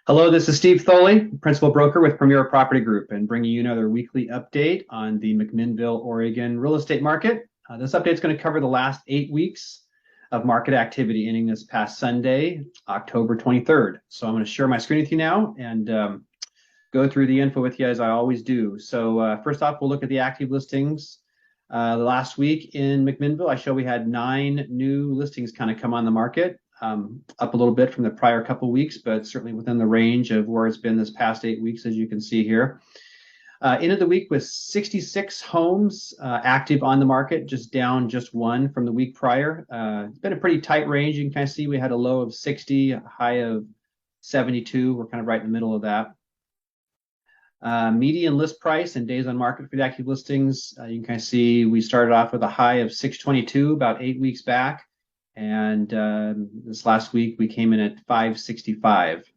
Hello, this is Steve Thoele, Principal Broker with Premier Property Group, and bringing you another weekly update on the McMinnville, Oregon real estate market. This update is going to cover the last 8 weeks of market activity ending this past Sunday, October 23rd. So I'm going to share my screen with you now and go through the info with you as I always do. So first off, we'll look at the active listings. The last week in McMinnville, I show we had 9 new listings kind of come on the market. Up a little bit from the prior couple weeks, but certainly within the range of where it's been this past 8 weeks, as you can see here. End of the week with 66 homes active on the market, just down just one from the week prior. It's been a pretty tight range. You can kind of see we had a low of 60, a high of 72. We're kind of right in the middle of that. Median list price and days on market for the active listings. You can kind of see we started off with a high of 622 about 8 weeks back. And this last week, we came in at 565,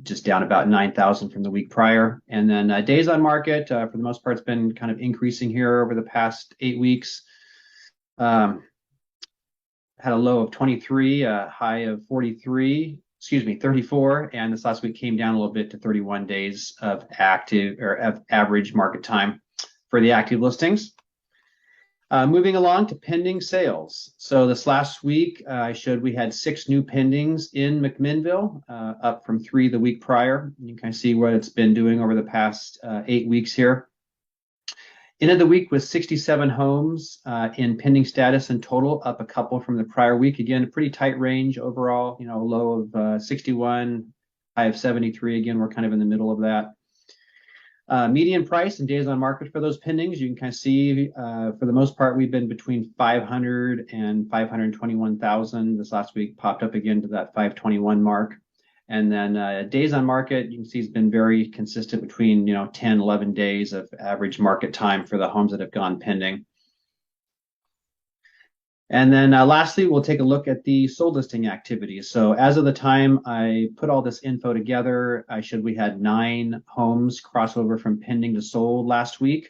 just down about 9,000 from the week prior. And then days on market, for the most part, it's been kind of increasing here over the past 8 weeks. Had a low of 23, a high of 34. And this last week came down a little bit to 31 days of active or of average market time for the active listings. Moving along to pending sales. So this last week, I showed we had 6 new pendings in McMinnville, up from 3 the week prior. You can kind of see what it's been doing over the past 8 weeks here. End of the week with 67 homes in pending status in total, up a couple from the prior week. Again, a pretty tight range overall, low of 61, high of 73. Again, we're kind of in the middle of that. Median price and days on market for those pendings, you can kind of see for the most part, we've been between 500 and 521,000. This last week popped up again to that 521 mark. And then days on market, you can see it's been very consistent between 10, 11 days of average market time for the homes that have gone pending. And then lastly, we'll take a look at the sold listing activity. So as of the time I put all this info together, we had 9 homes crossover from pending to sold last week,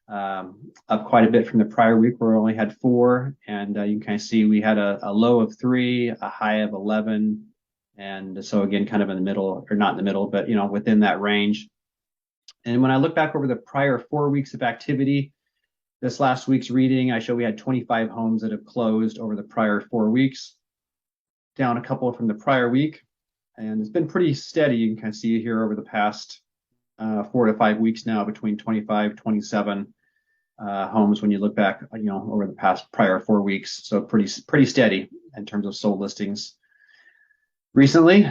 up quite a bit from the prior week where we only had 4. And you can kind of see we had a low of 3, a high of 11. And so again, kind of in the middle, or not in the middle, but within that range. And when I look back over the prior 4 weeks of activity, this last week's reading, I show we had 25 homes that have closed over the prior 4 weeks, down a couple from the prior week. And it's been pretty steady. You can kind of see here over the past 4 to 5 weeks now, between 25, 27 homes when you look back, over the past prior 4 weeks. So pretty steady in terms of sold listings. Recently,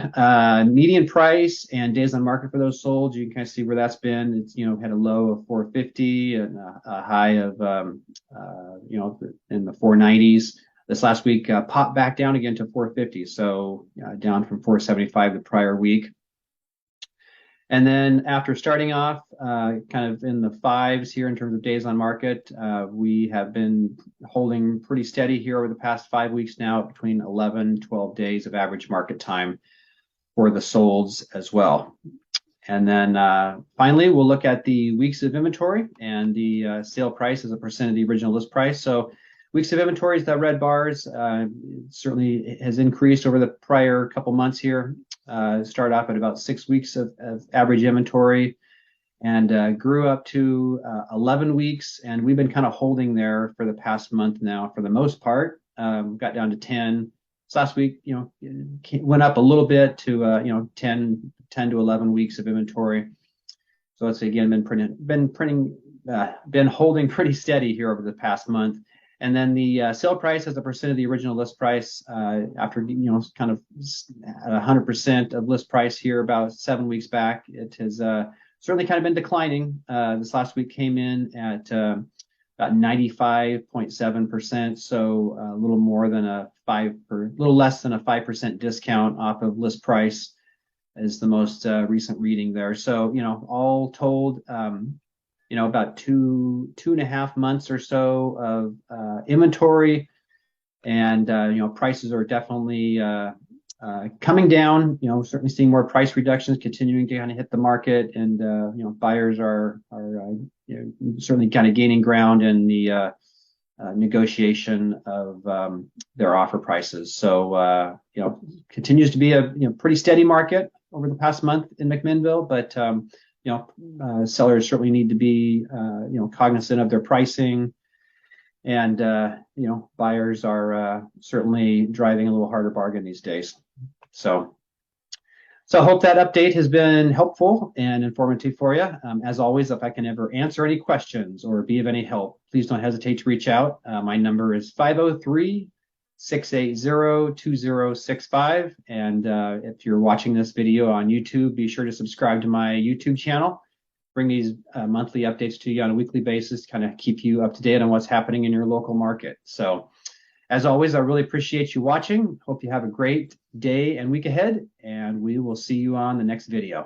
median price and days on market for those sold, you can kind of see where that's been. It's, had a low of 450 and a high of, in the 490s. This last week popped back down again to 450. So down from 475 the prior week. And then after starting off kind of in the 5s here in terms of days on market, we have been holding pretty steady here over the past 5 weeks now, between 11, 12 days of average market time for the solds as well. And then finally, we'll look at the weeks of inventory and the sale price as a percent of the original list price. So weeks of inventory is the red bars. Certainly has increased over the prior couple months here. Started off at about 6 weeks of average inventory and grew up to 11 weeks. And we've been kind of holding there for the past month now for the most part. Got down to 10. This last week, went up a little bit to 10 to 11 weeks of inventory. So it's again been holding pretty steady here over the past month. And then the sale price as a percent of the original list price, after kind of at 100% of list price here about 7 weeks back, it has certainly kind of been declining. This last week came in at about 95.7%, so a little more than a little less than a 5% discount off of list price is the most recent reading there. So all told, about 2.5 months or so of inventory, and prices are definitely coming down. Certainly seeing more price reductions continuing to kind of hit the market, and buyers are certainly kind of gaining ground in the negotiation of their offer prices. So, continues to be a pretty steady market over the past month in McMinnville, but sellers certainly need to be cognizant of their pricing, and buyers are certainly driving a little harder bargain these days. So I hope that update has been helpful and informative for you. As always, if I can ever answer any questions or be of any help, please don't hesitate to reach out. My number is 503-680-2065. And if you're watching this video on YouTube, be sure to subscribe to my YouTube channel. Bring these monthly updates to you on a weekly basis to kind of keep you up to date on what's happening in your local market. So as always, I really appreciate you watching. Hope you have a great day and week ahead, and we will see you on the next video.